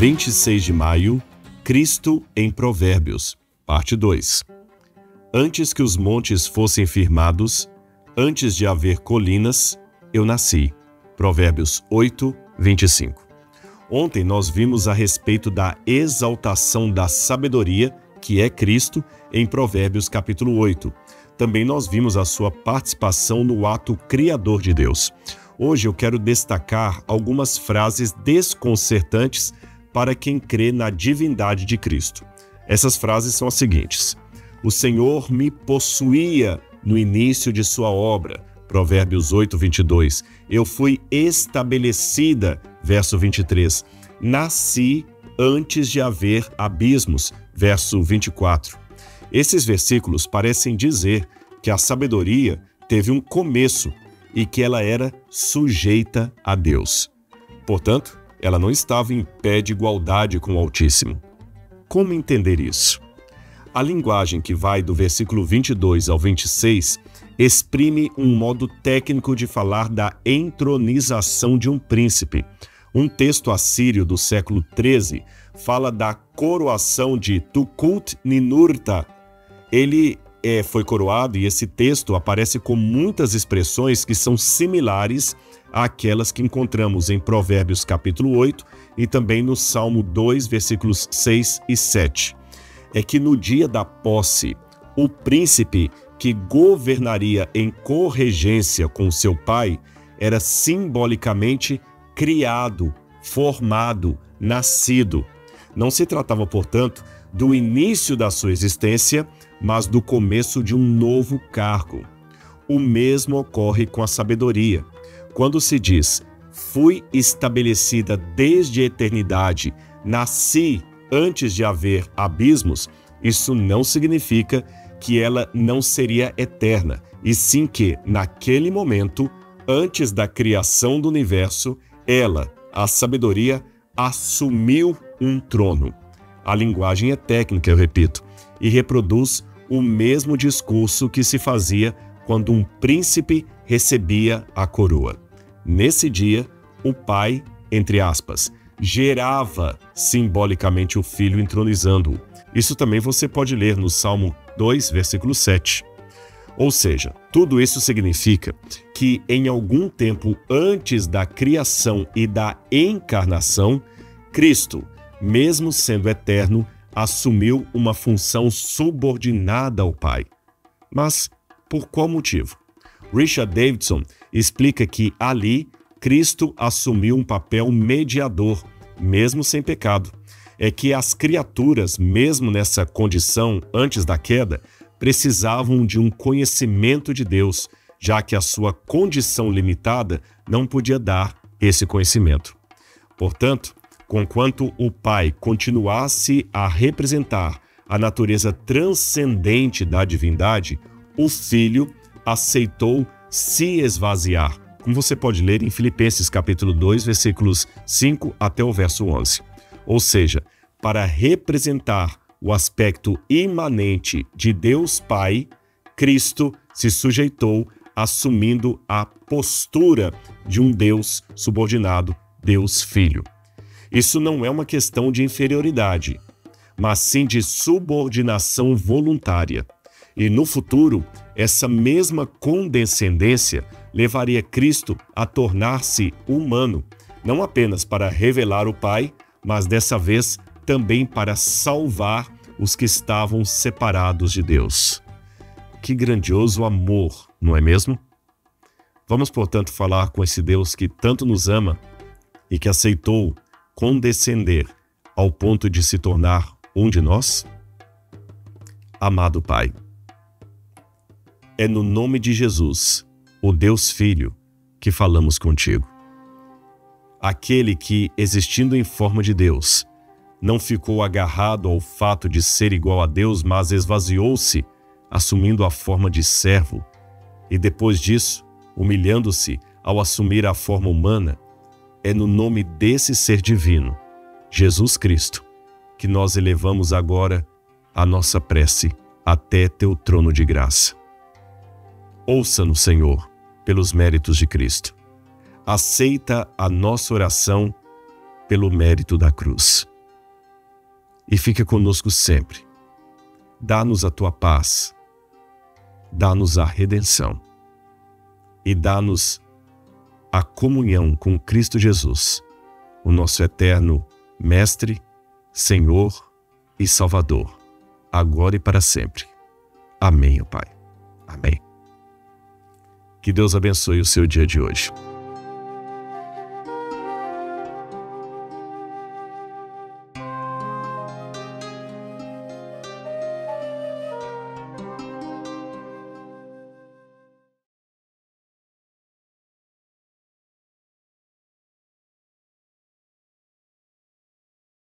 26 de maio, Cristo em Provérbios, parte 2. Antes que os montes fossem firmados, antes de haver colinas, eu nasci. Provérbios 8, 25. Ontem nós vimos a respeito da exaltação da sabedoria, que é Cristo, em Provérbios capítulo 8. Também nós vimos a sua participação no ato criador de Deus. Hoje eu quero destacar algumas frases desconcertantes para quem crê na divindade de Cristo. Essas frases são as seguintes: o Senhor me possuía no início de sua obra, Provérbios 8, 22. Eu fui estabelecida, verso 23. Nasci antes de haver abismos, verso 24. Esses versículos parecem dizer que a sabedoria teve um começo e que ela era sujeita a Deus. Portanto, ela não estava em pé de igualdade com o Altíssimo. Como entender isso? A linguagem que vai do versículo 22 ao 26 exprime um modo técnico de falar da entronização de um príncipe. Um texto assírio do século XIII fala da coroação de Tukulti-Ninurta. Ele foi coroado e esse texto aparece com muitas expressões que são similares àquelas que encontramos em Provérbios capítulo 8 e também no Salmo 2, versículos 6 e 7. É que no dia da posse, o príncipe que governaria em corregência com seu pai era simbolicamente criado, formado, nascido. Não se tratava, portanto, do início da sua existência, mas do começo de um novo cargo. O mesmo ocorre com a sabedoria. Quando se diz, fui estabelecida desde a eternidade, nasci antes de haver abismos, isso não significa que ela não seria eterna, e sim que, naquele momento, antes da criação do universo, ela, a sabedoria, assumiu um trono. A linguagem é técnica, eu repito, e reproduz o mesmo discurso que se fazia quando um príncipe recebia a coroa. Nesse dia, o pai, entre aspas, gerava simbolicamente o filho entronizando-o. Isso também você pode ler no Salmo 2, versículo 7. Ou seja, tudo isso significa que em algum tempo antes da criação e da encarnação, Cristo, mesmo sendo eterno, assumiu uma função subordinada ao Pai. Mas por qual motivo? Richard Davidson explica que ali Cristo assumiu um papel mediador, mesmo sem pecado. É que as criaturas, mesmo nessa condição antes da queda, precisavam de um conhecimento de Deus, já que a sua condição limitada não podia dar esse conhecimento. Portanto, conquanto o Pai continuasse a representar a natureza transcendente da divindade, o Filho aceitou se esvaziar, como você pode ler em Filipenses capítulo 2, versículos 5 até o verso 11. Ou seja, para representar o aspecto imanente de Deus Pai, Cristo se sujeitou assumindo a postura de um Deus subordinado, Deus Filho. Isso não é uma questão de inferioridade, mas sim de subordinação voluntária. E no futuro, essa mesma condescendência levaria Cristo a tornar-se humano, não apenas para revelar o Pai, mas dessa vez também para salvar os que estavam separados de Deus. Que grandioso amor, não é mesmo? Vamos, portanto, falar com esse Deus que tanto nos ama e que aceitou condescender ao ponto de se tornar um de nós? Amado Pai, é no nome de Jesus, o Deus Filho, que falamos contigo. Aquele que, existindo em forma de Deus, não ficou agarrado ao fato de ser igual a Deus, mas esvaziou-se, assumindo a forma de servo, e depois disso, humilhando-se ao assumir a forma humana. É no nome desse ser divino, Jesus Cristo, que nós elevamos agora a nossa prece até teu trono de graça. Ouça-nos, Senhor, pelos méritos de Cristo. Aceita a nossa oração pelo mérito da cruz. e fica conosco sempre. Dá-nos a tua paz, dá-nos a redenção e dá-nos a comunhão com Cristo Jesus, o nosso eterno Mestre, Senhor e Salvador, agora e para sempre. Amém, ó Pai. Amém. Que Deus abençoe o seu dia de hoje.